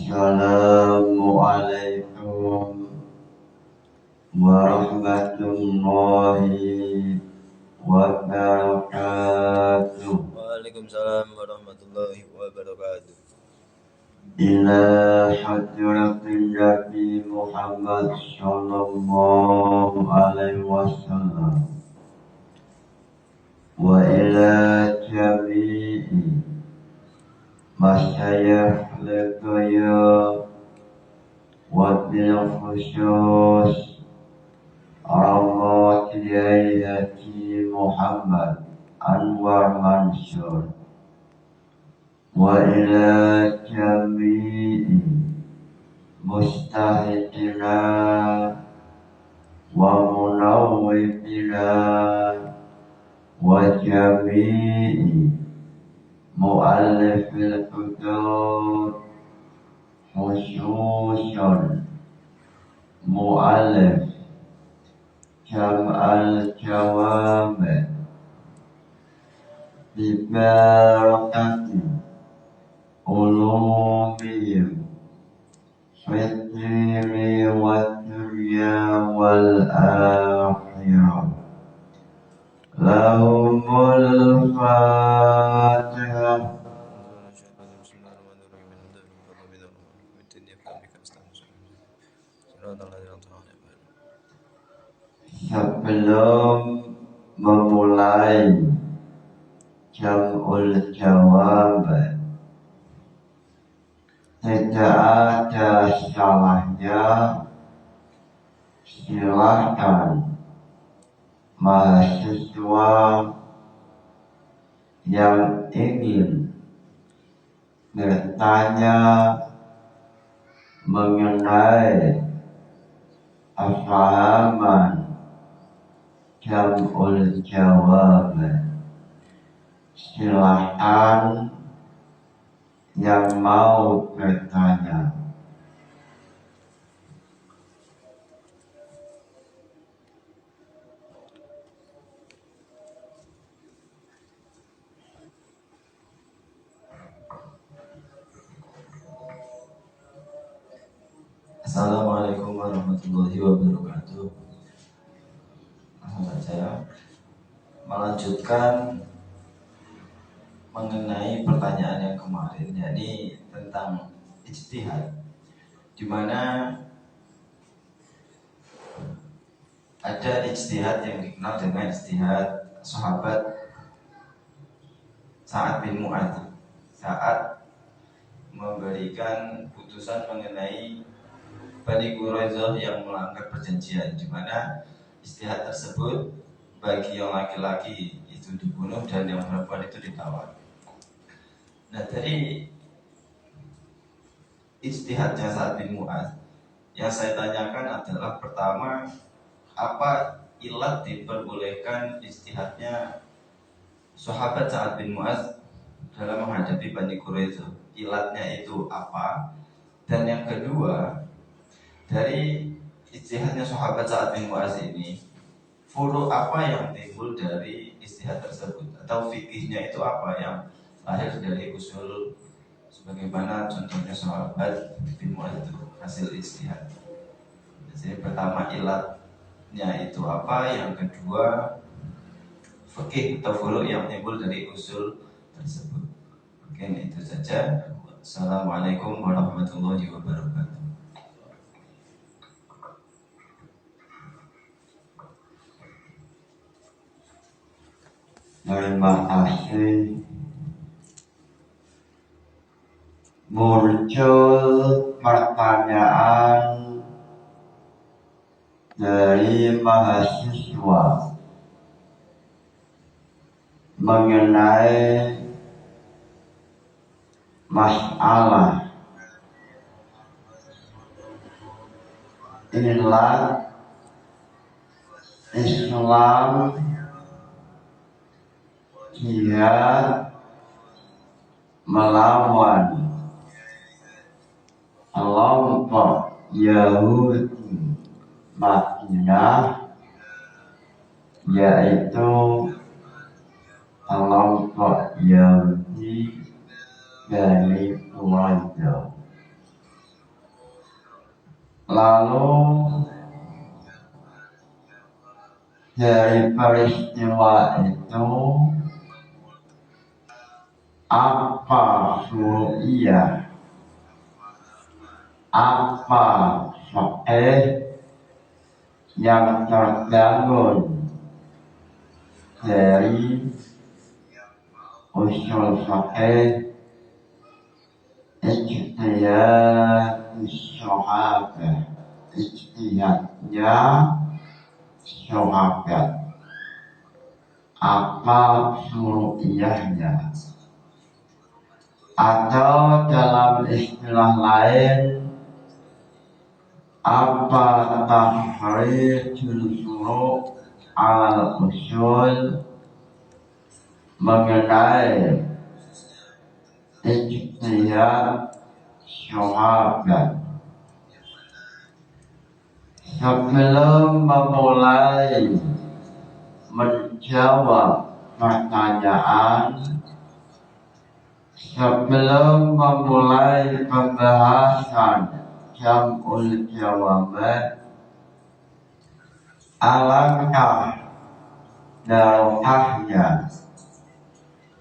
Assalamualaikum warahmatullahi wabarakatuh. Waalaikumsalam warahmatullahi wabarakatuh. Ila hadratin Nabi Muhammad sallallahu alaihi wasallam wa ila jami'i masyayikh lekaya wa bil khusus Ahmad Kiai Haji Muhammad Anwar Mansur wa ila jami'i mustahidina wa munawwibina wa jami'i mu'allifil kutub khususan mu'allif jam'al jawami bibarakati ulumihim fitri wa dunya wal akhirah. Lahumul Fatihah. Sebelum memulai jam'ul jawab, tidak ada salahnya silakan mahasiswa yang ingin bertanya mengenai pemahaman jam'ul jawab, silakan yang mau bertanya. Assalamualaikum warahmatullahi wabarakatuh. Saya melanjutkan mengenai pertanyaan yang kemarin, yakni tentang ijtihad, di mana ada ijtihad yang dikenal dengan ijtihad sahabat Sa'ad bin Mu'adz saat memberikan putusan mengenai Bani Quraidzah yang melanggar perjanjian, di mana ijtihad tersebut bagi yang laki-laki itu dibunuh dan yang perempuan itu ditawar. Nah, dari ijtihadnya Sa'ad bin Mu'adz yang saya tanyakan adalah, pertama, apa ilat diperbolehkan ijtihadnya sahabat Sa'ad bin Mu'adz dalam menghadapi Bani Quraidzah? Ilatnya itu apa? Dan yang kedua, dari ijtihadnya sahabat Sa'ad bin Mu'adz ini, furu apa yang timbul dari ijtihad tersebut, atau fikihnya itu apa yang lahir dari usul, sebagaimana contohnya sahabat bin Mu'adz itu hasil ijtihad. Jadi pertama ilatnya itu apa, yang kedua fikih atau furu yang timbul dari usul tersebut. Mungkin itu saja. Assalamualaikum warahmatullahi wabarakatuh. Terima kasih. Muncul pertanyaan dari mahasiswa mengenai masalah ilat Islam jihad melawan kelompok Yahudi Madinah, yaitu kelompok Yahudi Bani Quraidzah. Lalu dari peristiwa itu apa suru'iyah, apa sahih yang terbangun dari usul sahih ijtihad sahabat, ijtihadnya sahabat, apa suru'iyahnya, atau dalam istilah lain apa tahrijul furu' al usul mengenai ijtihad sahabat. Sebelum memulai menjawab pertanyaan, sebelum memulai pembahasan jam'ul jawabat, alangkah barokahnya,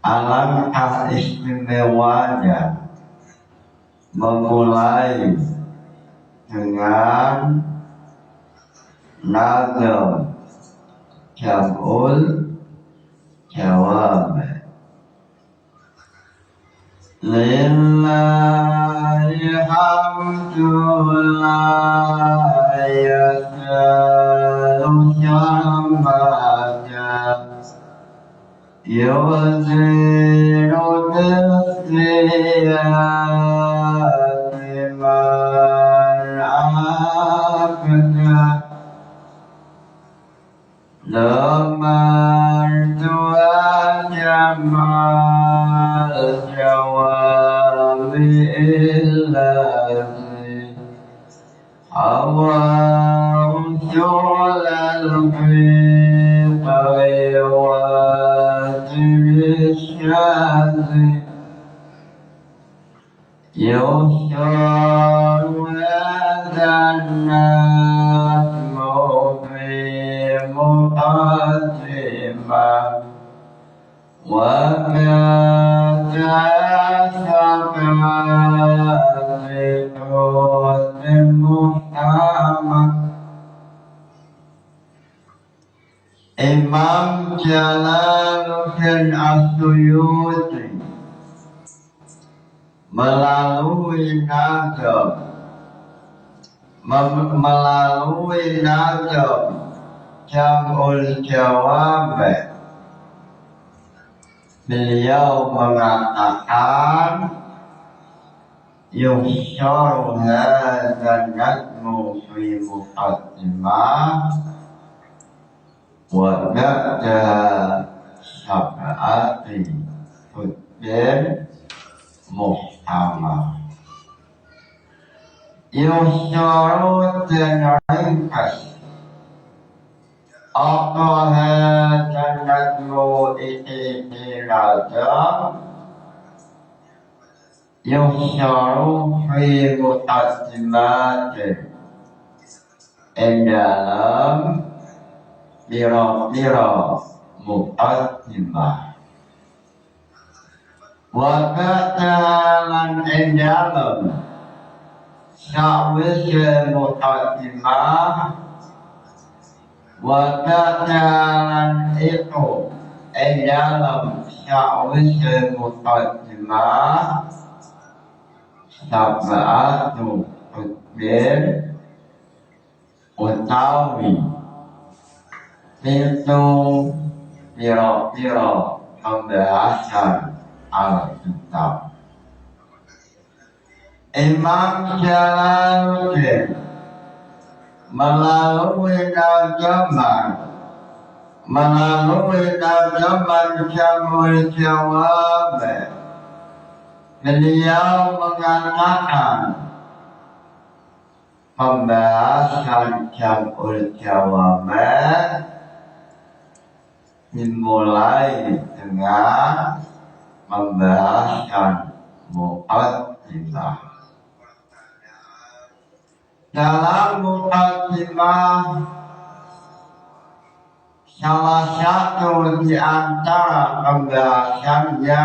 alangkah istimewanya memulai dengan nazam jam'ul jawabat. Lillahi hamdu la yasalu syambaja yuziru disriyati man abda lamar tu'a jamal jawabi illazi hawa usulal fiqhi wajib syadhi yusharu adanatmu fi muqaddimah wa Imam Jalaluddin As-Suyuti melalui nazam jam'ul jawab, beliau mengatakan yuhsyaru hadzal nazmu fi muqaddimah wa ba'daha sab'ati hujjah muhtamah. Yuhsyaru dan ringkas apa hadzal nazmu ikhtiladah yuhsyaru fi muqaddimatin dalam biro-biro muqaddimah wa katalan dalam sa'wis muqaddimah wa katalan itu dalam sa'wis muqaddimah sab'atu hujjah utawi itu biro-biro pembahasan Alkitab. Imam Jalaluddin melalui nazaman jam'ul jawab, beliau mengatakan pembahasan jam'ul jawab dimulai dengan pembahasan muqaddimah. dalam mukaddimah salah satu di antara pembahasannya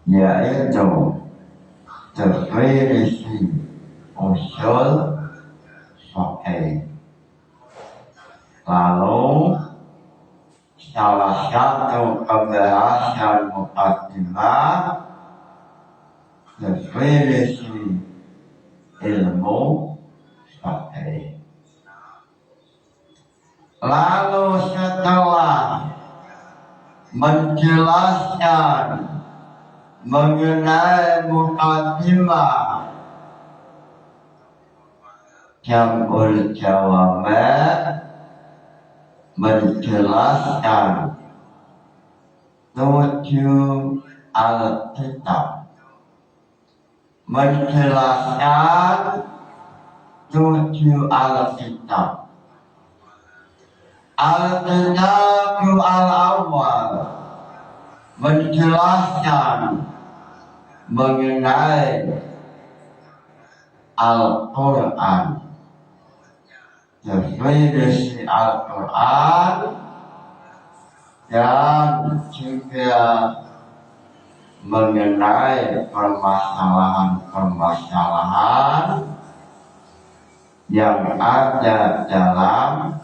yaitu definisi usul sahih. Lalu salah satu pembahasan mukaddimah definisi ilmu sahih. Lalu setelah menjelaskan mengenai mukaddimah Jam'ul Jawami' menjelaskan 7 Alkitab, menjelaskan 7 Alkitab. Al-Kitab al-awwal menjelaskan mengenai Al-Quran, definisi Al-Quran, dan juga mengenai permasalahan-permasalahan yang ada dalam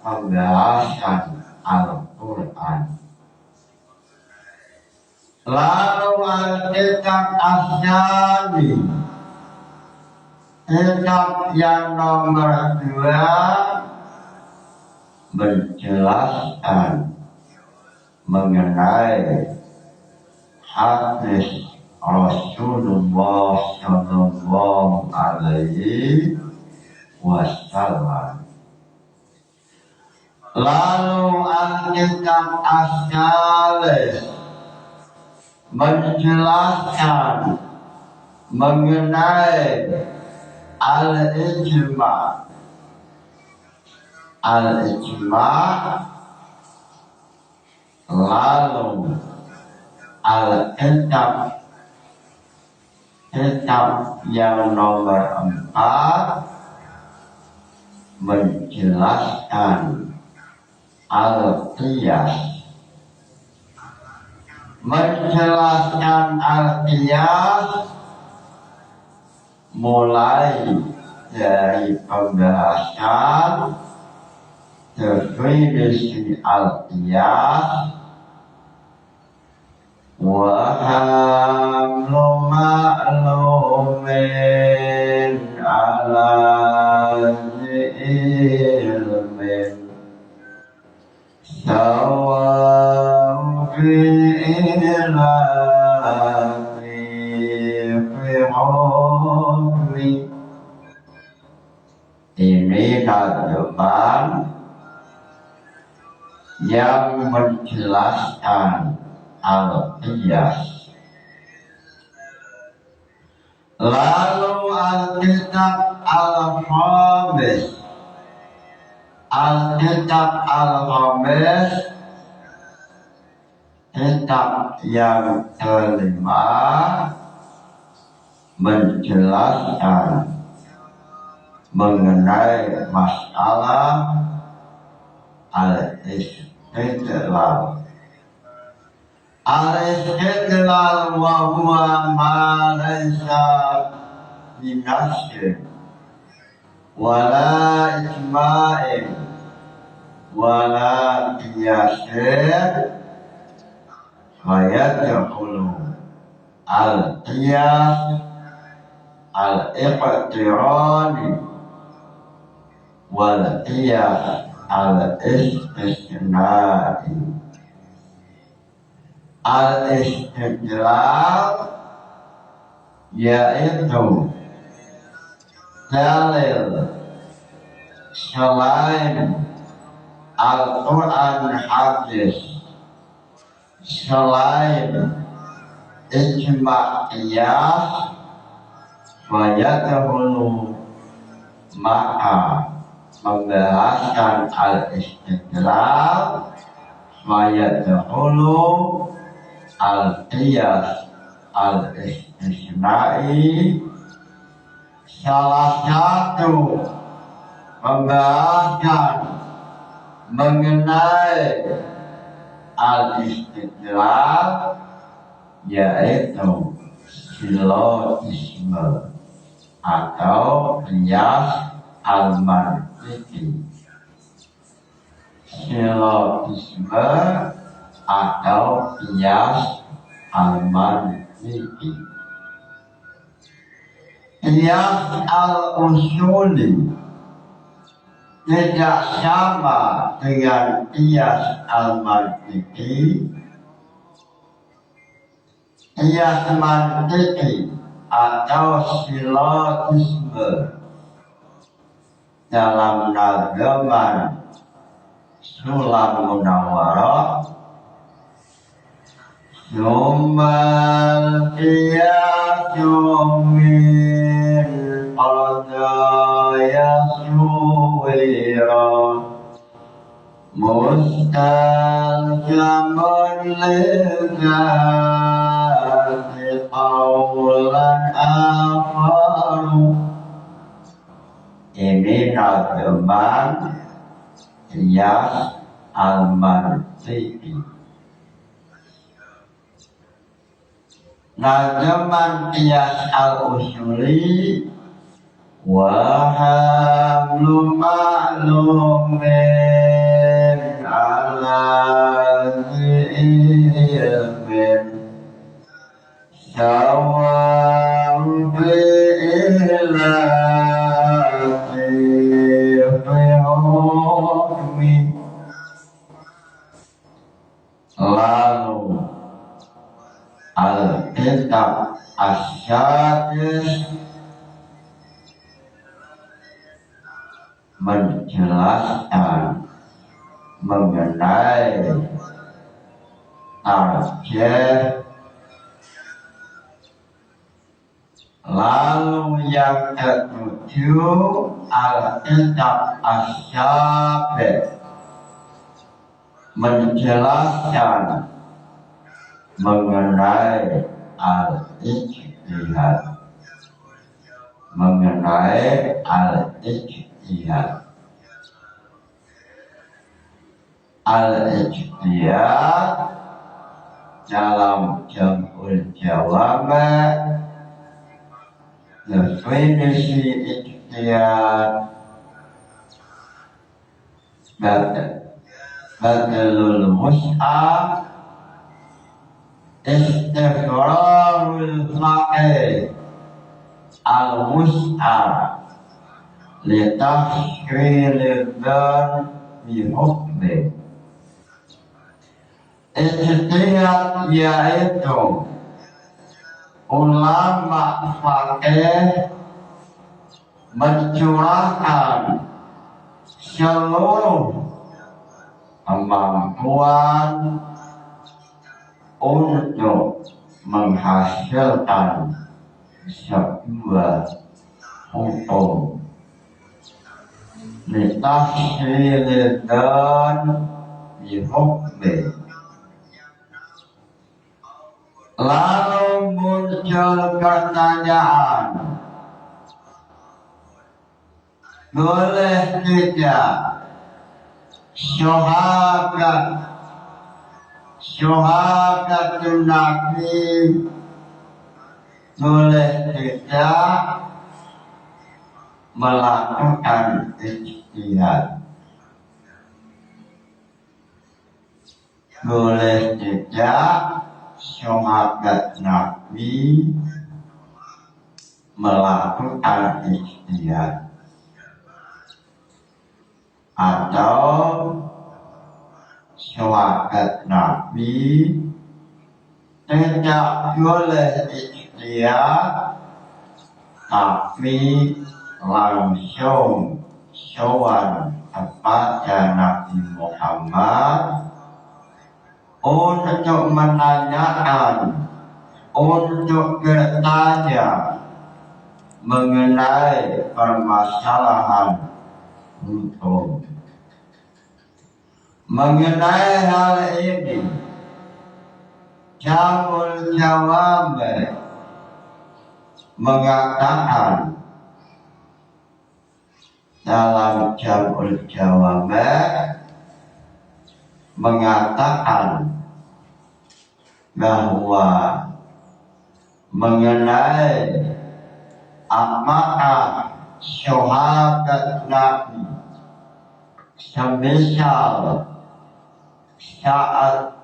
pembahasan Al-Quran. Lalu Alkitab Asy'ari, kitab yang nomor 2, menjelaskan mengenai hadis Rasulullah Sallallahu Alaihi Wasallam. Lalu Alkitab As-Salis menjelaskan mengenai al-ijma'. Lalu Alkitab yang nomor 4 menjelaskan al-qiyas. Menjelaskan al-qiyas mulai dari pembahasan definisi al-qiyas wa hamlu ma'lumin ala ilmin sawa'u fi hukmi. Ini kandungan yang menjelaskan al-qiyas. Lalu Alkitab al-Khamis. Alkitab al-Khamis, kitab yang kelima, menjelaskan mengenai masalah al-istidlal. Al-istidlal wa huwa ma laysa binassin wala ijma'in wala qiyasin fayadkhulu al-qiyas al-iqtirani wal qiyas al-istisnai. Al-istidlal yaitu dalil selain Al-Quran hadis, selain ijma' qiyas, fayadkhulu, maka membahaskan al-istidlal, fayadkhulu al-qiyas al-istisnai, salah satu pembahasan mengenai al-istidlal yaitu silogisme atau qiyas al-mantiqi. Silogisme atau qiyas al-mantiqi. Qiyas al-usuli tidak sama dengan qiyas al-mantiqi. Qiyas mantiqi atau silogisme dalam nazaman Sulam Munawwarah Sumal qiyasu min qadaya suwira mustaljamun lizati qawlan akharu. Ini nazaman qiyas al-mantiqi. Nazaman qiyas al-usuli wa hamlu ma'lumin ala ilmin sawa'un bi'ilati fi hukmi. Lalu al-kitab asy-syadis menjelaskan mengenai tarjih. Lalu yang ketujuh al-kitab asy-syabih menjelaskan mengenai al-ijtihad. Mengenai al-ijtihad. Al-ijtihad dalam jam'ul jawami' definisi ijtihad badalul mus'ab istifrarul faqih al-mus'ab litahsiril dan bihukmi. Ijtihad yaitu ulama faqih mencurahkan seluruh kemampuan untuk menghasilkan sebuah hukum litahsiril dan bihukmi. Lalu muncul pertanyaan, boleh tidak syuhadatun Nabi, boleh tidak melakukan ijtihad? Boleh tidak syuhadat Nabi melakukan ijtihad? Atau syuhadat Nabi tidak boleh ijtihad tapi langsung sowan kepada Nabi Muhammad untuk menanyakan, untuk bertanya mengenai permasalahan hukum. Mengenai hal ini, Jamul Jawami mengatakan dalam Jam'ul Jawami' mengatakan bahwa mengenai apakah syahadat Nabi semisal Sa'ad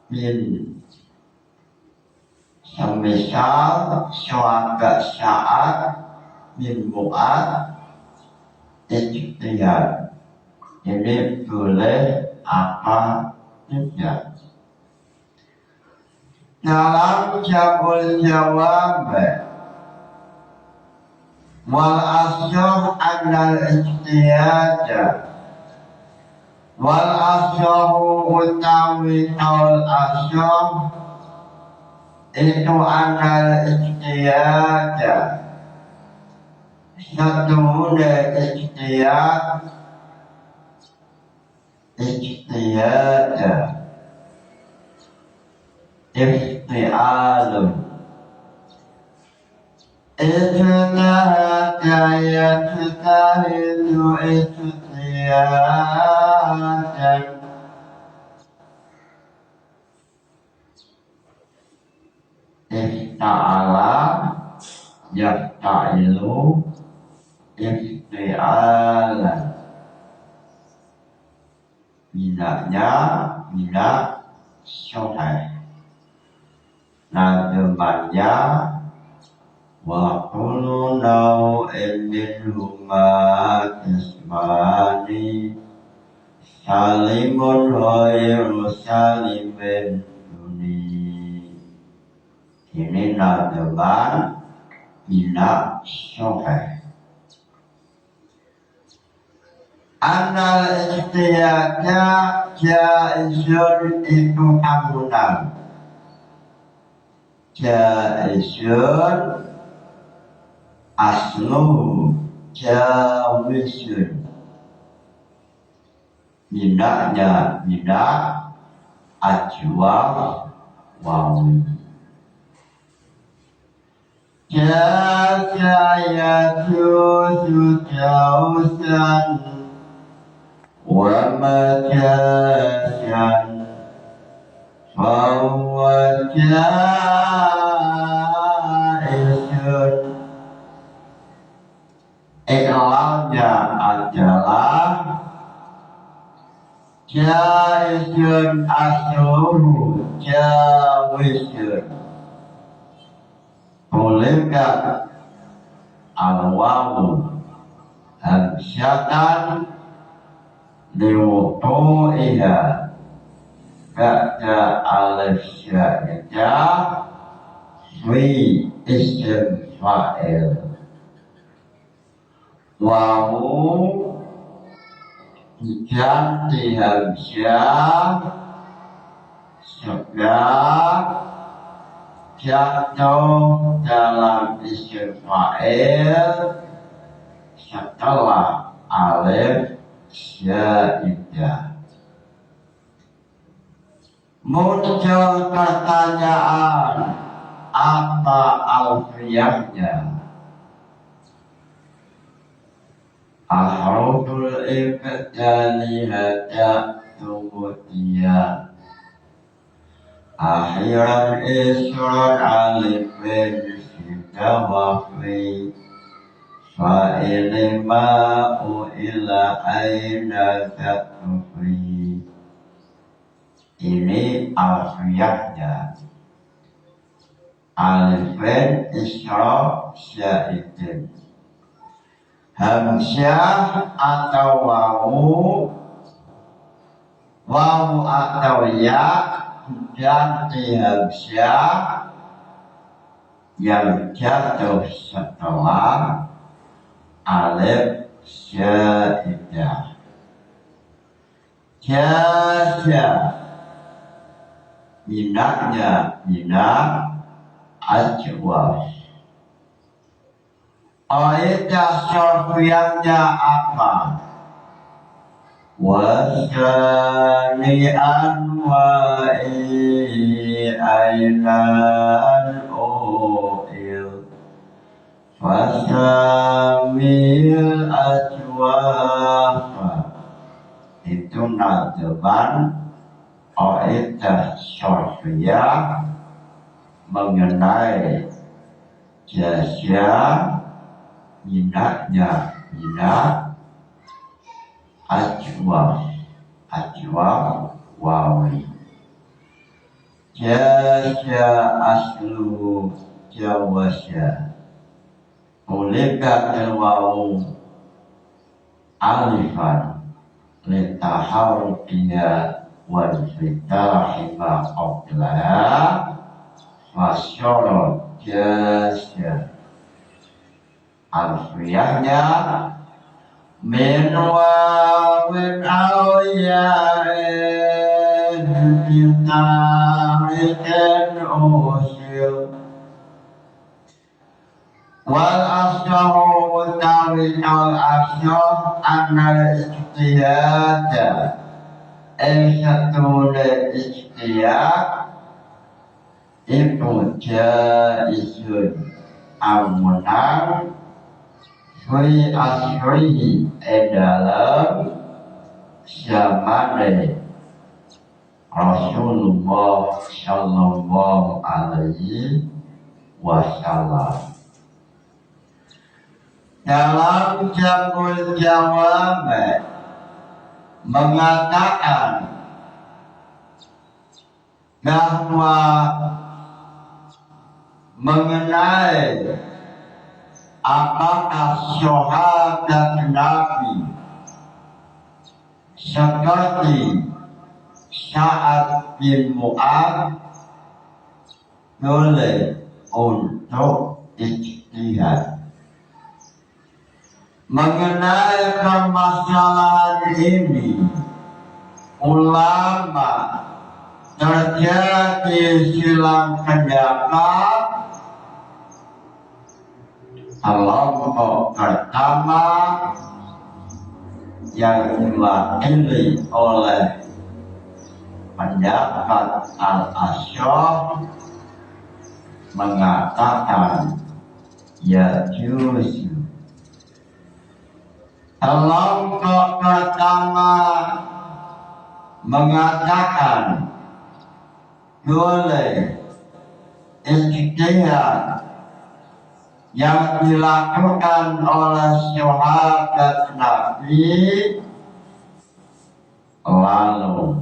bin syahadat Sa'ad bin Mu'adz ikhtiyar, ini boleh apa tidak. Dalam Jam'ul Jawami' wal asyah annal ikhtiyar wal asyahu utawi kaul asyah itu annal ikhtiyar satu ikhtiyar ikhtialun ijtihada yajtahidu ijtihadan ifta'ala yafta'ilu ikhtialan, minaknya minak syuhai, nademannya wa kullu naw'in minhuma kismani salimun ghairu salimin duni. Ini nademan minak syuhai. Anal ikhtiyarnya jaizun itu amunan, jaizun asluhu jawizun, minaknya minak ajwa wawi. Jazayajuzu jausan wa majasan fahuwa jaizun. Iklalnya adalah jaizun asluhu jawizun. Bolehkah al-wawu hamsyatan liwudu'iha ba'da alif syaidah fi isim fa'il. Wawu diganti hamsyah sebab jatuh dalam isim fa'il setelah alif syaidah. Muncul pertanyaan, apa alfiyahnya? Ahruful ibtali hada tubutiyah akhiran isran alifin fitawafi fa'ili ma'u ila aina ta'ufi. Ini alfiyahnya. Alifin isra syaidin, hamsyah atau wawu atau ya ganti hamsyah yang jatuh setelah alif syaidah. Jaza minaknya minak ajwa. Kaidah syarfiyahnya apa? Wasani'an wa'i'ainan o'il fasamil depan Oedah Syafiyah mengenai jasa minatnya minat ajwa wawi jasa aslu jawasya ulika wawu alifan litahawqiya wal fitahi ma qablaha wasyarat jasa alfiyahnya min wawin awiya'in bintarikin usyil wal asyahu utawi al asyah anal istiyada satune istiyad iku jaisun amunang fi asrihi dalam zamane Rasulullah sallallahu alaihi wasallam. Dalam Jamul Jawab mengatakan bahwa mengenai apakah syahadat Nabi seperti Sa'ad bin Mu'adz boleh untuk ijtihad. Mengenai permasalahan ini, ulama terjadi silang pendapat. Kelompok pertama yang diwakili oleh pendapat Al-Asy'ari mengatakan ya juz. Kelompok pertama mengatakan boleh ijtihad yang dilakukan oleh sahabat Nabi, lalu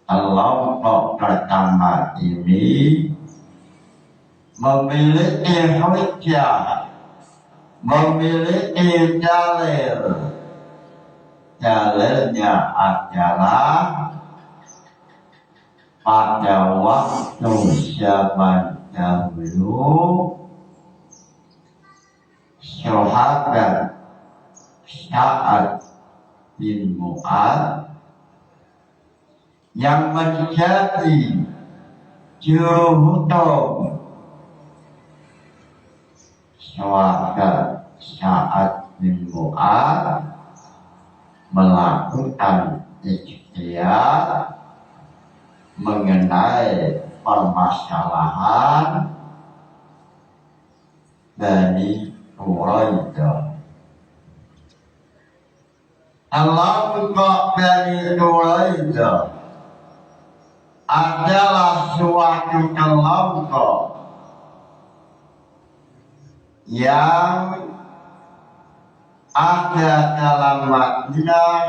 kelompok pertama ini memiliki hujjah, memiliki dalil. Dalilnya adalah pada waktu zaman dahulu sahabat Sa'ad bin Mu'adz yang menjadi juru hukum sahabat Sa'ad bin Mu'adz melakukan ijtihad mengenai permasalahan Bani Quraidah. Kelompok Bani Quraidah adalah suatu kelompok yang ada dalam Madinah,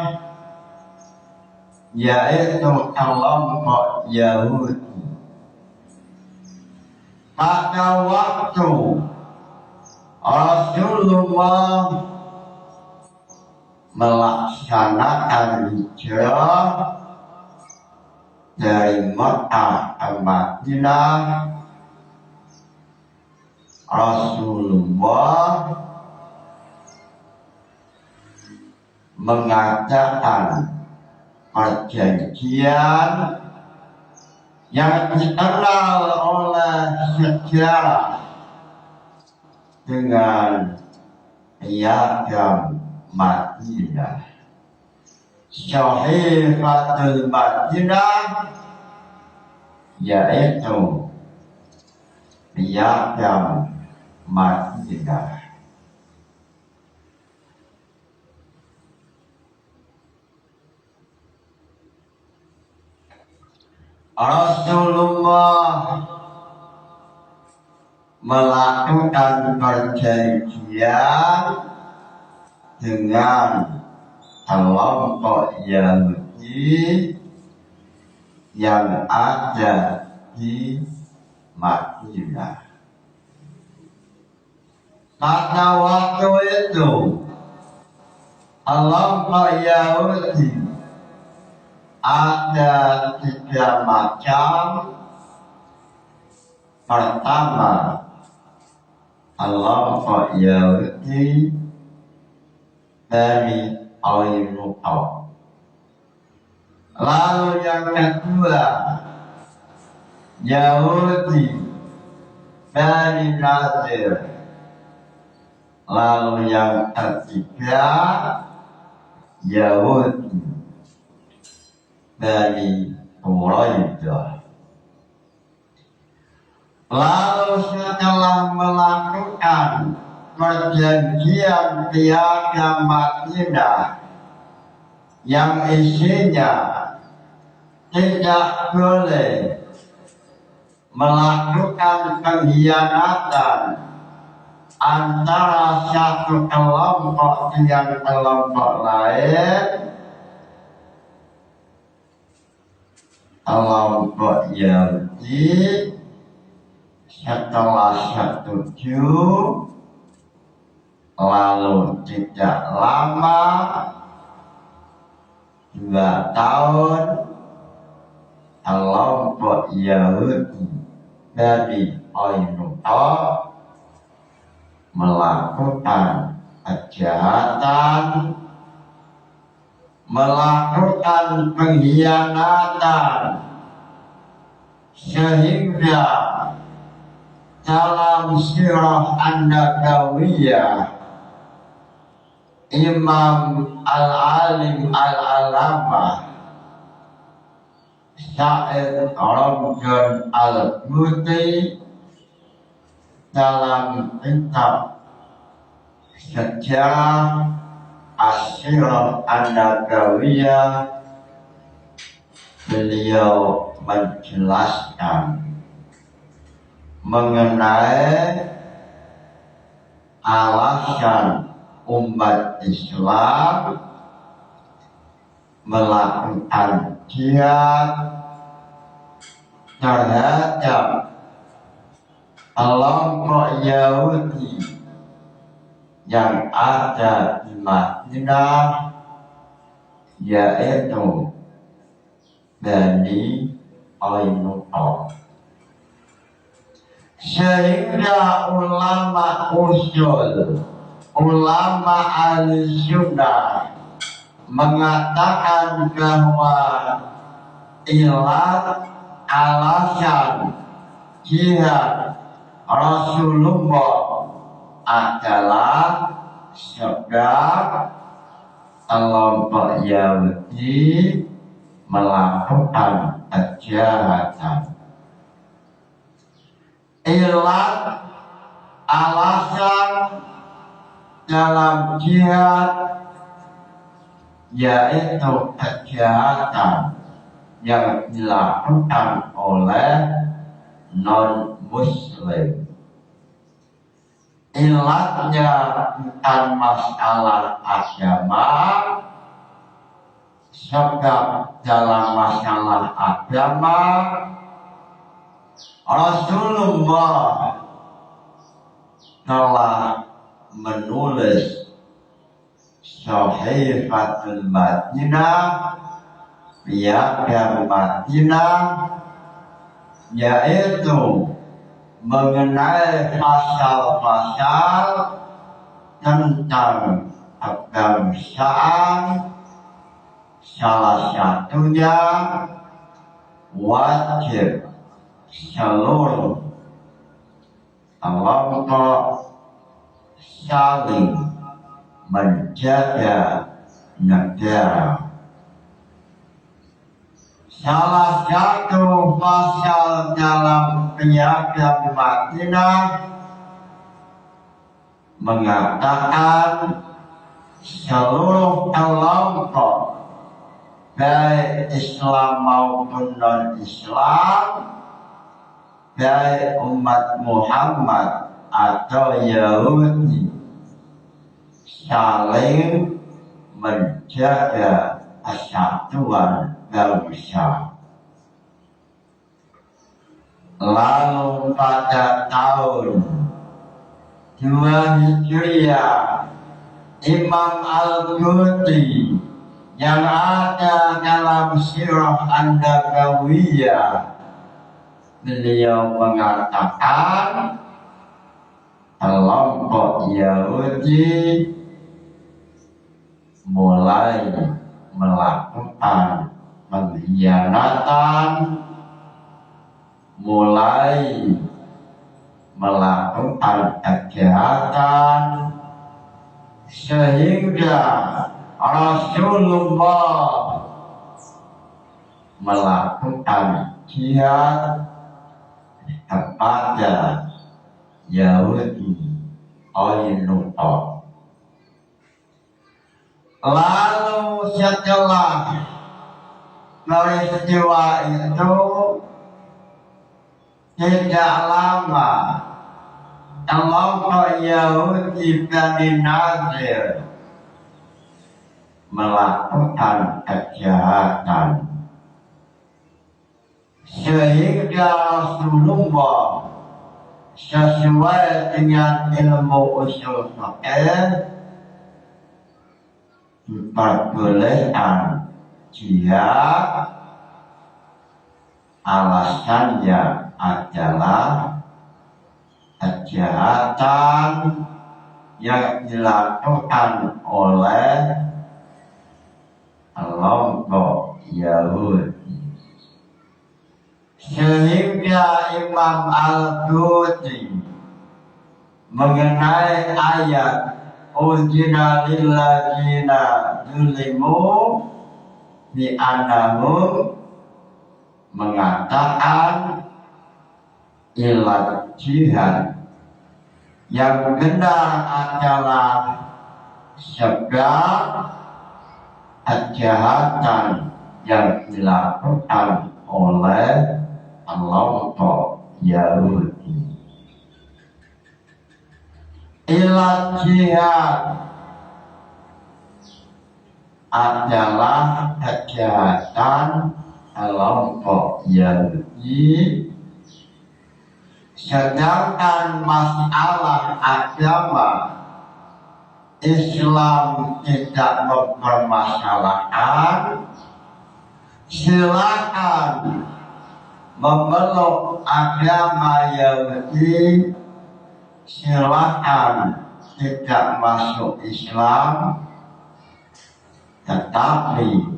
yaitu kelompok Yahudi. Pada waktu Rasulullah melaksanakan hijrah dari Makkah ke Madinah, Rasulullah mengadakan perjanjian yang dikenal oleh sejarah dengan piagam Madinah, Sahifatul Madinah, yaitu piagam Madinah. Rasulullah melakukan perjanjian dengan kelompok Yahudi yang ada di Madinah. Pada waktu itu kelompok Yahudi ada 3 macam. Pertama, kelompok Yahudi dari Qainuqa. Lalu yang kedua, Yahudi dari Nadir. Lalu yang ketiga, Yahudi dari Quraidah. Lalu setelah melakukan perjanjian piagam Madinah yang isinya tidak boleh melakukan pengkhianatan antara satu kelompok dengan kelompok lain, kelompok Yahudi setelah setuju, lalu tidak lama 2 tahun kelompok Yahudi dari Qainuqa melakukan kejahatan, melakukan pengkhianatan, sehingga dalam sirah An-Nabawiyah Imam Al-Alim Al-Alamah Sa'id Ramjan Al-Buti dalam kitab Sejarah As-Sirah An-Nabawiyah beliau menjelaskan mengenai alasan umat Islam melakukan jihad terhadap kelompok Yahudi yang ada di Madinah, yaitu Bani Qainuqa. Sehingga ulama usul, ulama al-sunnah mengatakan bahwa ilat alasan jihad Rasulullah adalah sebab kelompok Yahudi melakukan kejahatan. Ilat alasan dalam jihad yaitu kejahatan yang dilakukan oleh non-muslim. Ilatnya bukan masalah agama, sebab dalam masalah agama Rasulullah telah menulis Sahifatul Madinah, piagam Madinah, yaitu mengenai pasal-pasal tentang kebangsaan, salah satunya wajib seluruh kelompok saling menjaga negara. Salah satu pasal dalam piagam Madinah mengatakan seluruh kelompok baik Islam maupun non-Islam, baik umat Muhammad atau Yahudi, saling menjaga persatuan bangsa. Lalu pada tahun 2 Hijriah, Imam Al-Qurtubi yang ada dalam Sirah An-Nabawiyah, beliau mengatakan kelompok Yahudi mulai melakukan pengkhianatan, mulai melakukan kejahatan, sehingga Rasulullah melakukan jihad kepada Yahudi Qainuqa. Lalu setelah peristiwa itu tidak lama, kelompok Yahudi Bani Nadir melakukan kejahatan, sehingga Rasulullah sesuai dengan ilmu usul fiqh diperbolehkan jihad. Alasannya adalah kejahatan yang dilakukan oleh kelompok Yahudi. Sehingga Imam Al-Qurtubi mengenai ayat Uzina lilladzina zulimu bi annahum mengatakan ilat jihad yang benar adalah segala kejahatan yang dilakukan oleh kelompok Yahudi. Ilat jihad adalah kejahatan kelompok Yahudi, sedangkan masalah agama Islam tidak mempermasalahkan. Silakan memeluk agama Yahudi, silakan tidak masuk Islam, tetapi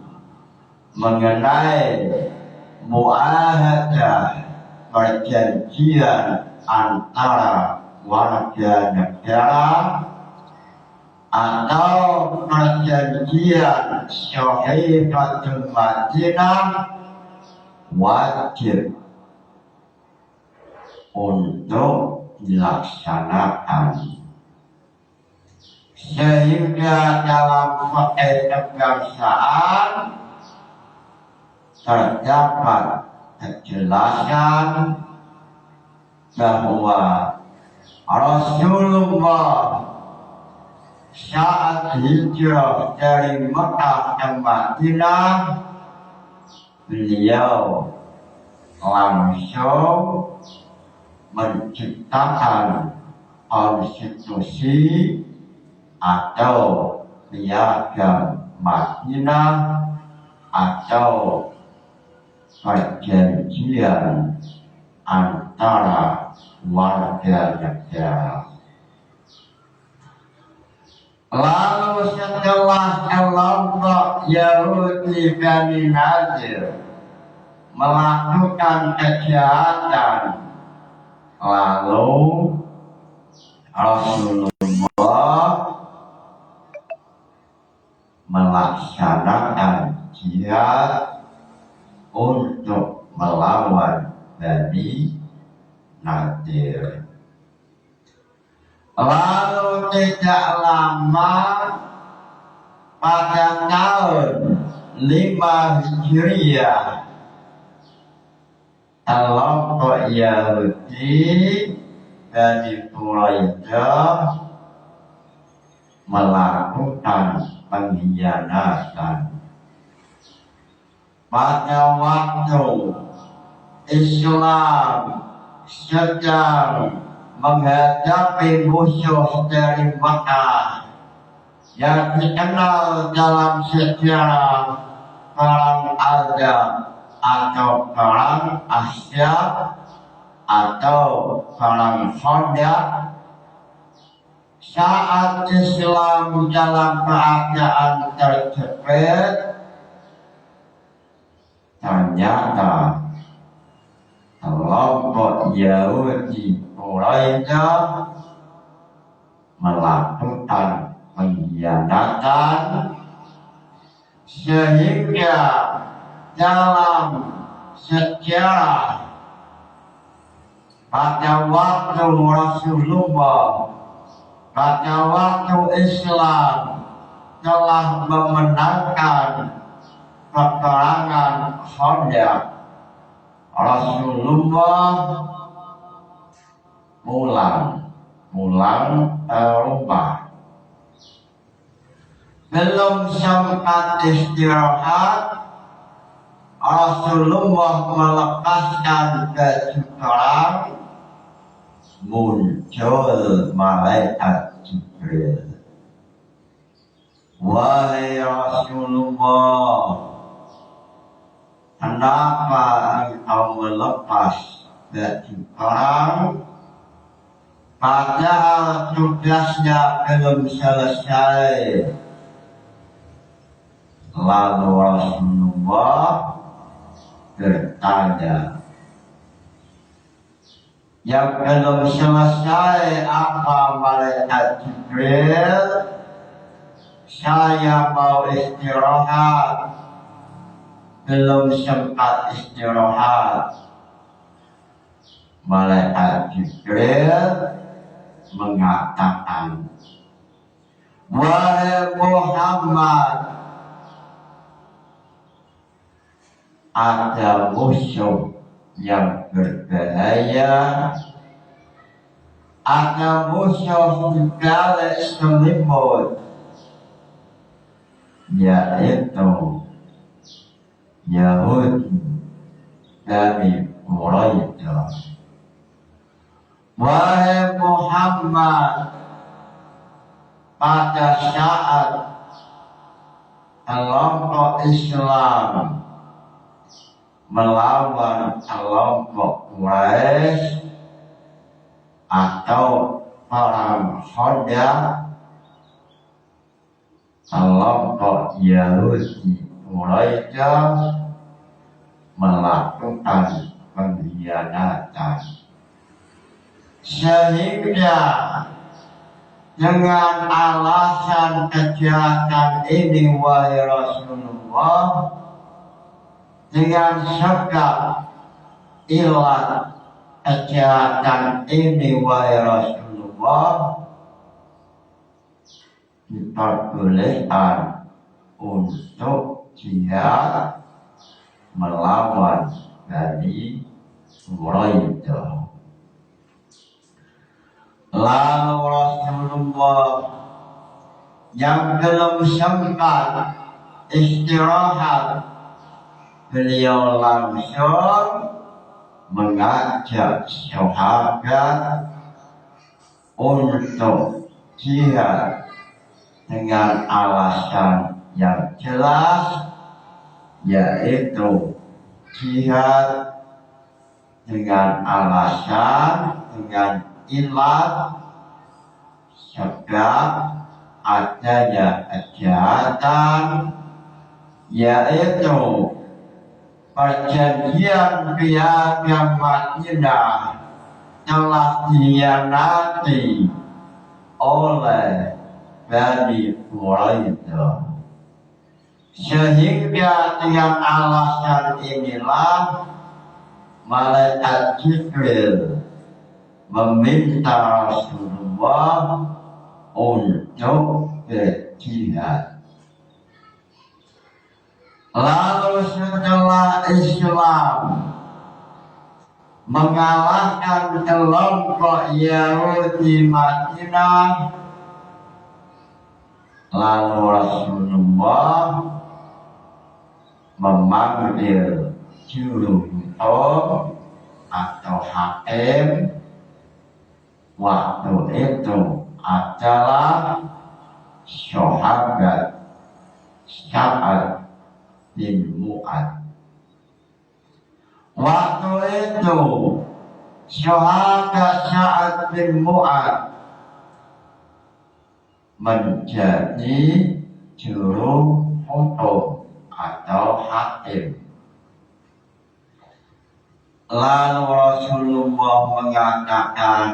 mengenai muahadah, perjanjian antara warga negara atau perjanjian Sahihatul Madinah, wajib untuk dilaksanakan. Sehingga dalam fikih kebangsaan terdapat kejelasan bahwa Rasulullah saat hijrah dari Mekah ke Madinah, beliau langsung menciptakan konstitusi atau piagam Madinah atau perjanjian antara warga negara. Lalu setelah kelompok Yahudi Bani Nadir melakukan kejahatan, lalu Rasulullah melaksanakan jihad untuk melawan Bani Nadir. Lalu tidak lama, pada tahun 5 Hijriah kelompok Yahudi dari Quraisy melakukan pengkhianatan pada waktu Islam sedang menghadapi musuh dari Makkah yang dikenal dalam sejarah perang Al-Azab atau perang Ahzab atau perang Khandaq. Saat Islam dalam keadaan terjepit, ternyata kelompok Yahudi Quraisy melakukan pengkhianatan sehingga dalam sejarah pada waktu Rasulullah, pada waktu Islam telah memenangkan peperangan Khandaq, Rasulullah pulang ke rumah. Belum sempat istirahat, Rasulullah melepaskan baju perang, muncul malaikat Jibril. Wahai Rasulullah, kenapa engkau melepas baju perang? Padahal tugasnya belum selesai. Lalu Rasulullah bertanya, yang belum selesai apa malaikat Jibril? Saya mau istirahat, belum sempat istirahat. Malaikat Jibril mengatakan, wahai Muhammad, ada musuh yang berbahaya, ada musuh di balik selimut, yaitu Yahudi dari Quraisy. Wahai Muhammad, pada saat kelompok Islam melawan kelompok Quraisy atau perang Khandaq, kelompok Yahudi Quraisy melakukan pengkhianatan, sehingga dengan alasan kejahatan ini, wahai Rasulullah, dengan sebab ilat kejahatan ini, wahai Rasulullah, diperbolehkan untuk jihad melawan Bani Quraisy. Lalu Rasulullah yang belum sempat istirahat, beliau langsung mengajak sahabat untuk jihad dengan alasan yang jelas, yaitu jihad dengan alasan, dengan ilat sebab adanya kejahatan, yaitu perjanjian piagam Madinah telah dikhianati oleh Bani Quraisy. Sehingga dengan alasan inilah malaikat Jibril meminta Rasulullah untuk berjihad. Lalu setelah Islam mengalahkan kelompok Yahudi Madinah, lalu Rasulullah memanggil juru hukum atau hakim. Waktu itu adalah sahabat Sa'ad bin Mu'adz. Waktu itu sahabat Sa'ad bin Mu'adz menjadi juru hukum atau hakim. Lalu Rasulullah mengatakan,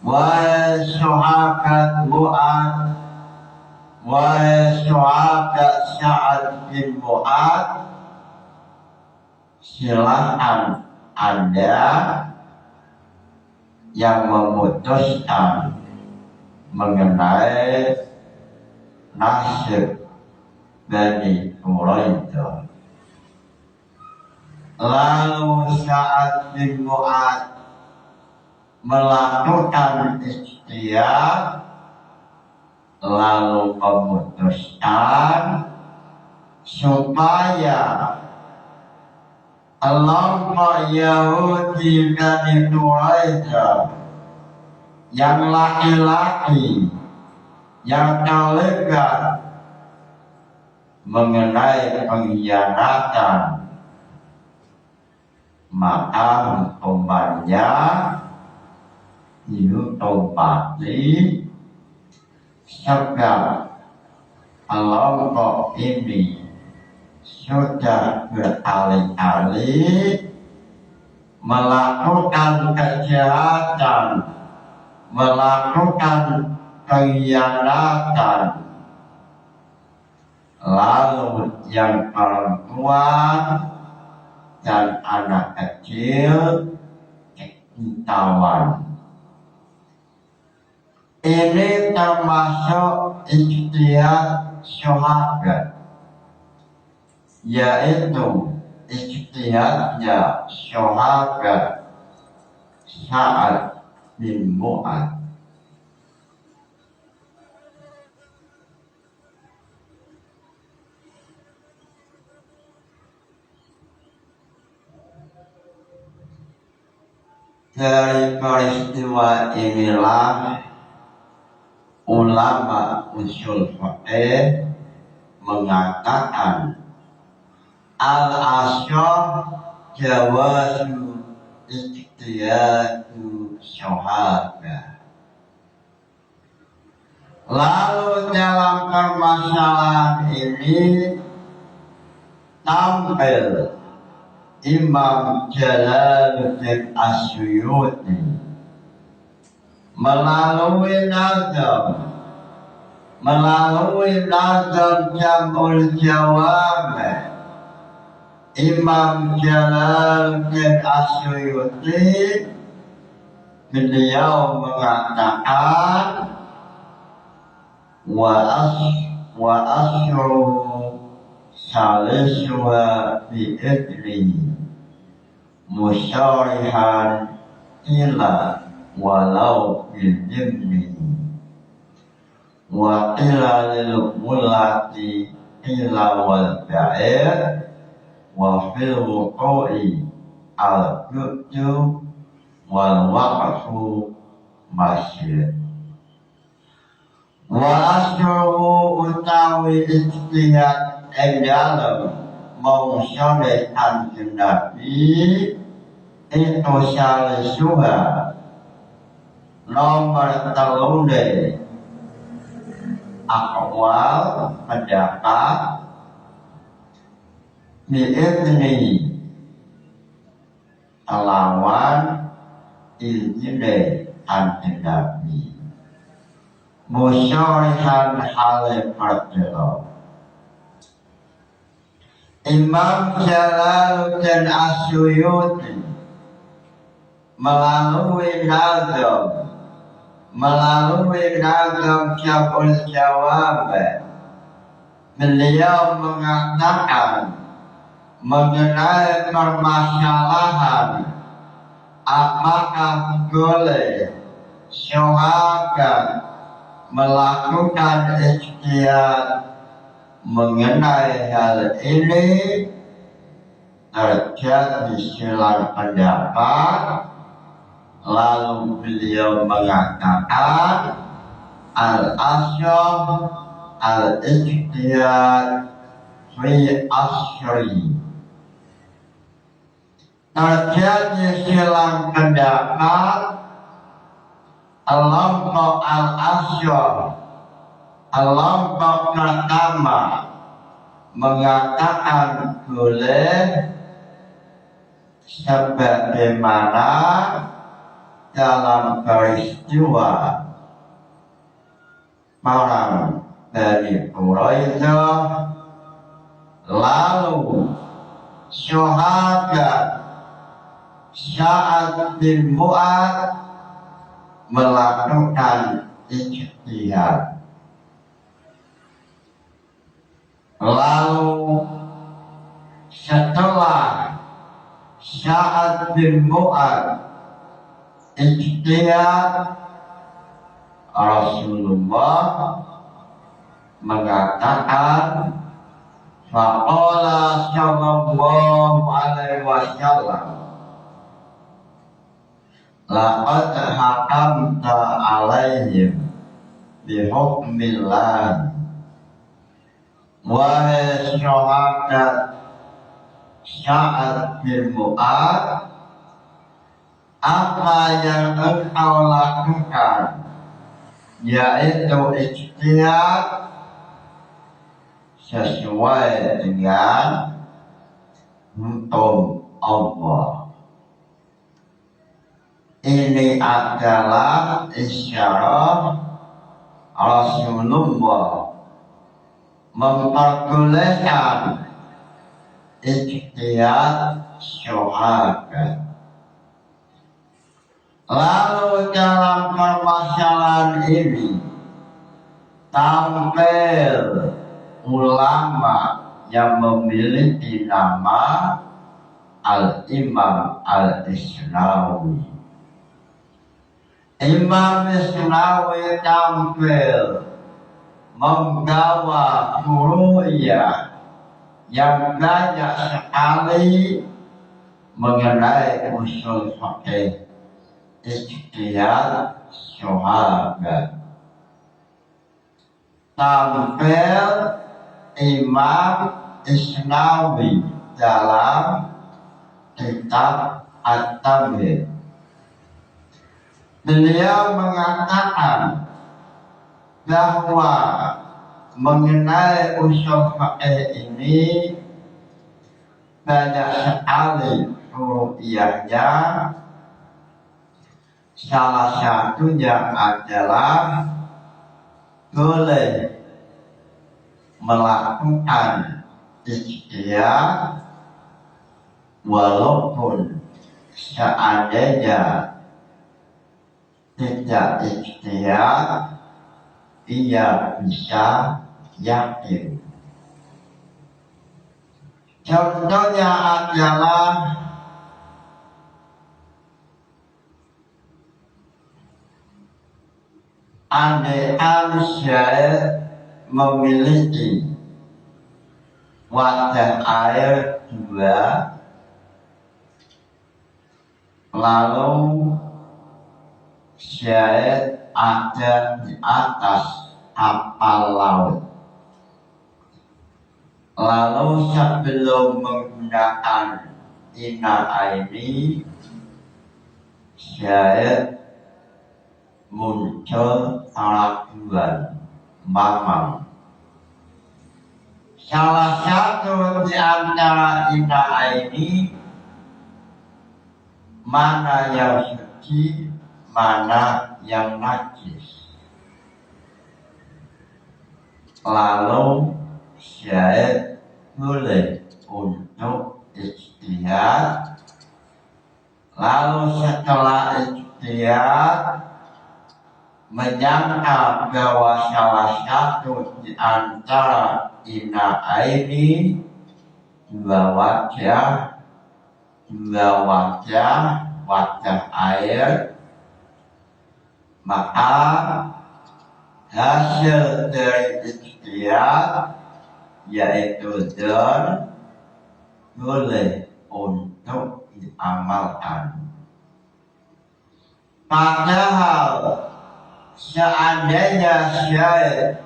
wahai sahabat Mu'adz, wahai sahabat Sa'ad bin Mu'adz, silakan Anda yang memutuskan mengenai nasib Bani Quraidah. Lalu Sa'ad bin Mu'adz melakukan ikhtiar, lalu memutuskan supaya kelompok Yahudi Bani Quraidah yang laki-laki yang terlibat mengenai pengkhianatan, maka hukumannya dihukum mati. Sebab kelompok ini sudah berkali-kali melakukan kejahatan, melakukan pengkhianatan. Lalu yang perempuan dan anak kecil ditawan. Ini termasuk ikhtiar sahabat, yaitu ikhtiarnya sahabat Sa'ad bin Mu'adz. Dari peristiwa inilah ulama usul fiqh mengatakan al-asyar jawazu ikhtiyatu sahabat. Lalu dalam permasalahan ini tampil Imam Jalaluddin As-Suyuti melalui nazam Jam'ul Jawab. Imam Jalaluddin As-Suyuti beliau mengatakan wa asru salisuha bi'idri musyarihan ila walau bi'idri wa ila lil mulati ila wal ba'ir wa fil wuqu'i al-qudju wal waqfu masyid. Wa asru utawi ikhtiyat dalam mensyariatkan Nabi itu salisuha nomor telunde akwal pendapat bi'idni lawan izine kanjeng Nabi musyarihan hale perdelo. Imam Jalaluddin As-Suyuti melalui nazam Jam'ul Jawab beliau mengatakan mengenai permasalahan apakah boleh syuhada melakukan ijtihad mengenai hal ini, terjadi silang pendapat. Lalu beliau mengatakan al-asyaf al-ijtihad fi asri. Terjadi silang pendapat kelompok al-asyaf, kelompok pertama mengatakan boleh sebagaimana dalam peristiwa perang Bani Quraisyah, lalu syuhada Sa'ad bin Mu'adz melakukan ijtihad. Lalu setelah Sa'ad bin Mu'adz ijtihad, Rasulullah mengatakan faqala sallallahu alaihi wasallam laqad hakamta alaihim bihukmillah. Wahai syuhada Sa'ad bin Mu'adz, apa yang engkau lakukan yaitu ijtihad sesuai dengan hukum Allah. Ini adalah isyarat Rasulullah memperbolehkan ijtihad syuhada. Lalu dalam permasalahan ini tampil ulama yang memiliki nama Al-Imam Al-Isnawi. Imam Isnawi tampil membawa furu'iyah yang banyak sekali mengenai usul fikih ijtihad syuhada. Tampil Imam Isnawi dalam kitab At-Tamhid. Beliau mengatakan bahwa mengenai usul fikih ini banyak sekali furu'iyahnya. Salah satunya adalah boleh melakukan ijtihad walaupun seandainya tidak ijtihad, ia bisa yakin. Contohnya adalah andaikan Syekh memiliki wadah air 2, lalu Syekh ada di atas kapal laut. Lalu sebelum menggunakan ina ini, Syekh muncul keraguan mamam. Salah satu di antara ina ini mana yang suci, mana yang najis. Lalu Syekh boleh untuk ijtihad. Lalu setelah ijtihad menyangka bahwa salah satu di antara ina aini dua wajah air, maka hasil dari ikhtiar yaitu dan boleh untuk diamalkan. Padahal seandainya saya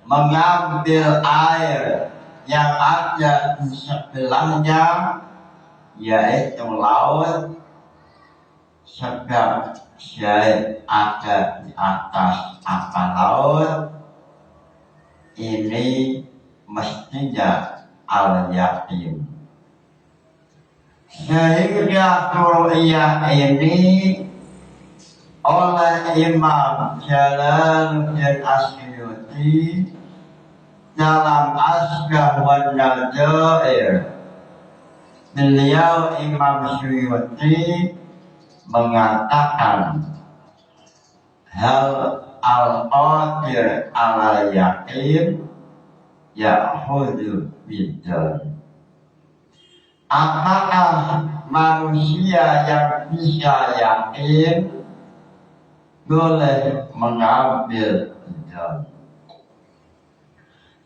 mengambil air yang ada di sebelahnya yaitu laut, sebab saya ada di atas laut, ini mestinya al-yakin. Sehingga Qur'iyah ini oleh Imam Jalaluddin Asyuyuti dalam Asbah wa Nadzair, beliau Imam Syuyuti mengatakan hal al-qadir ala yakin ya'khudhu bidan. Apakah manusia yang bisa yakin boleh mengambil bidan?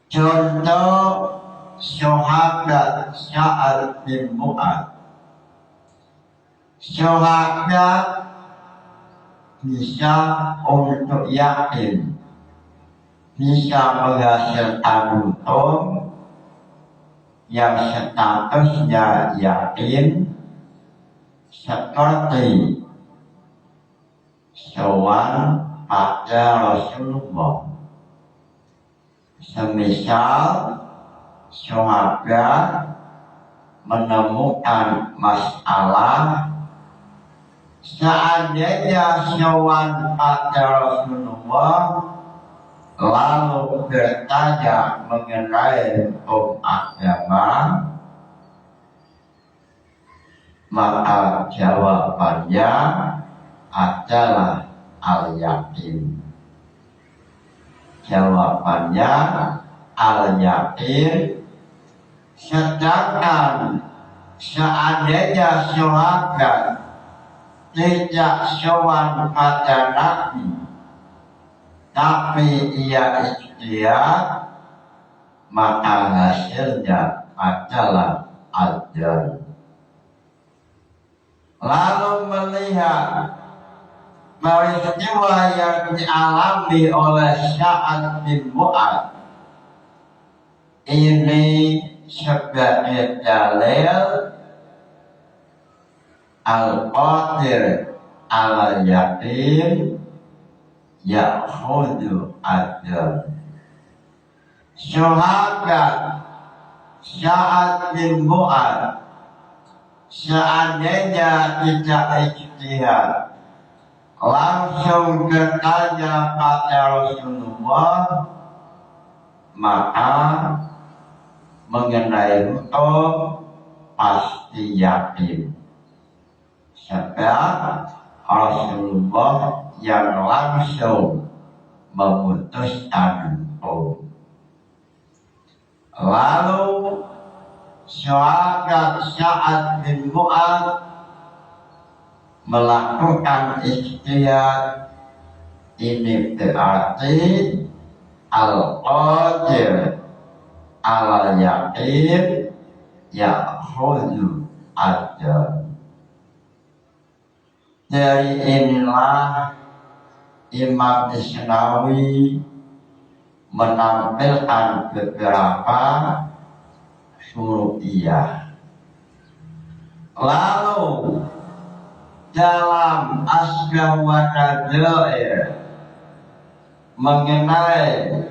Contoh sahabat Sa'ad bin Mu'adz. Sahabat bisa untuk yakin, bisa menghasilkan untung yang statusnya yakin, seperti sowan pada Rasulullah. Semisal sahabat menemukan masalah, seandainya sowan pada Rasulullah lalu bertanya mengenai hukum agama, maka jawabannya adalah al-yakin. Jawabannya al-yakin. Sedangkan seandainya sahabat tidak sowan pada Nabi, tapi ia ikhtiar, maka hasilnya adalah ajal. Lalu melihat peristiwa yang dialami oleh Sa'ad bin Mu'adz ini sebagai dalil al-qadir ala yakin ya'khudhu ajal. Sahabat Sa'ad bin Mu'adz seandainya tidak ijtihad, langsung bertanya pada Rasulullah, maka mengenai hukum pasti yakin, sebab Rasulullah yang langsung memutuskan hukum. Lalu sahabat Sa'ad bin Mu'adz melakukan ikhtiar, ini berarti al-qadir ala yakin ya'khudhu ajal. Dari inilah Imam Isnawi menampilkan beberapa syuru'iyah. Lalu dalam Asbah wa Nadzair mengenai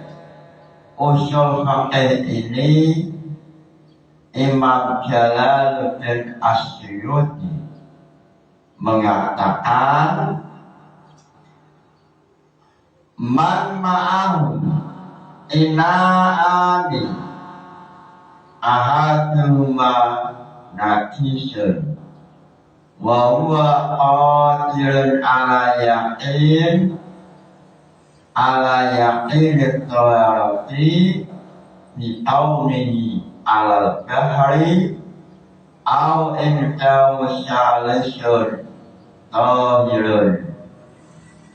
usul fikih ini, Imam Jalaluddin Asyuyuti mengatakan man ma'ahu ina'ani ahaduhuma nakisun wa huwa qadirun ala yaqin al-thawarati di aunihi alal bahri au indahu syalisun tahirun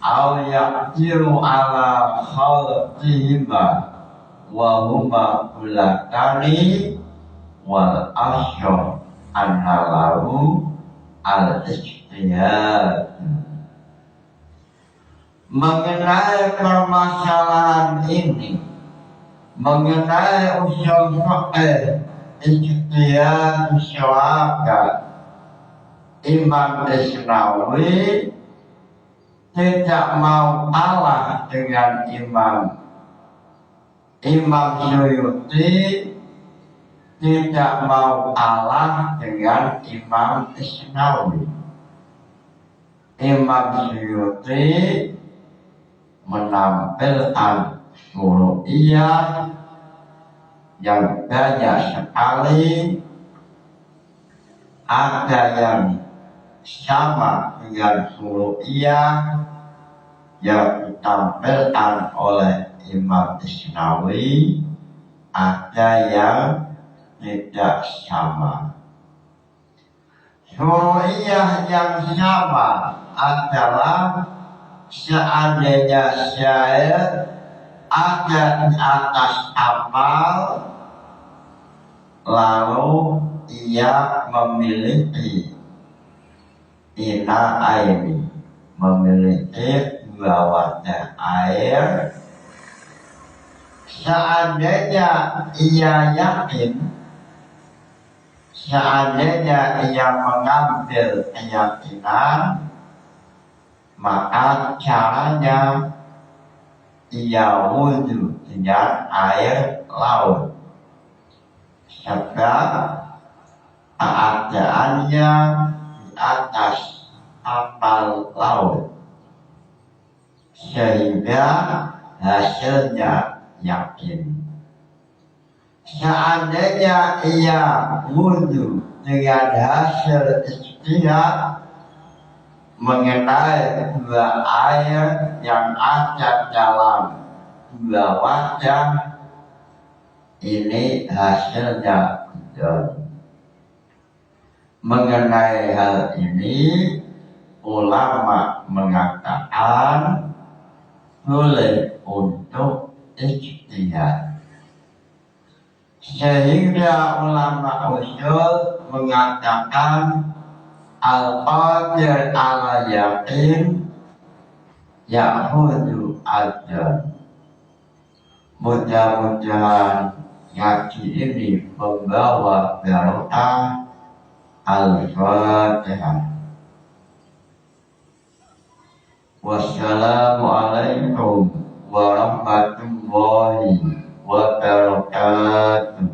au yaqdiru ala khalqihima wa huma ulakani wal asyur anhalahu al-ijtihad. Mengenai permasalahan ini, mengenai usul fiqh ijtihad syawaka, Imam Isnawi tidak mau kalah dengan Imam Suyuti, tidak mau kalah dengan Imam Isnawi. Imam Suyuti menampilkan furu'iyah yang banyak sekali, ada yang sama dengan furu'iyah yang ditampilkan oleh Imam Isnawi, ada yang tidak sama. Furu'iyah yang sama adalah seandainya syair ada di atas amal, lalu ia memiliki ina airi, memiliki dua wadah air. Seandainya ia yakin, seandainya ia mengambil keyakinan, maka caranya ia wudhu dengan air laut, sebab keadaannya di atas kapal laut, sehingga hasilnya yakin. Seandainya ia wudhu dengan hasil ijtihad mengenai dua air yang ada dalam dua wadah, ini hasilnya betul. Mengenai hal ini, ulama mengatakan boleh untuk ijtihad. Sehingga ulama usul mengatakan al-qadir ala yakin ya'hudu ajran. Mudah-mudahan ngaji ini membawa barokah. Al-Fatihah. Wassalamualaikum warahmatullahi wabarakatuh.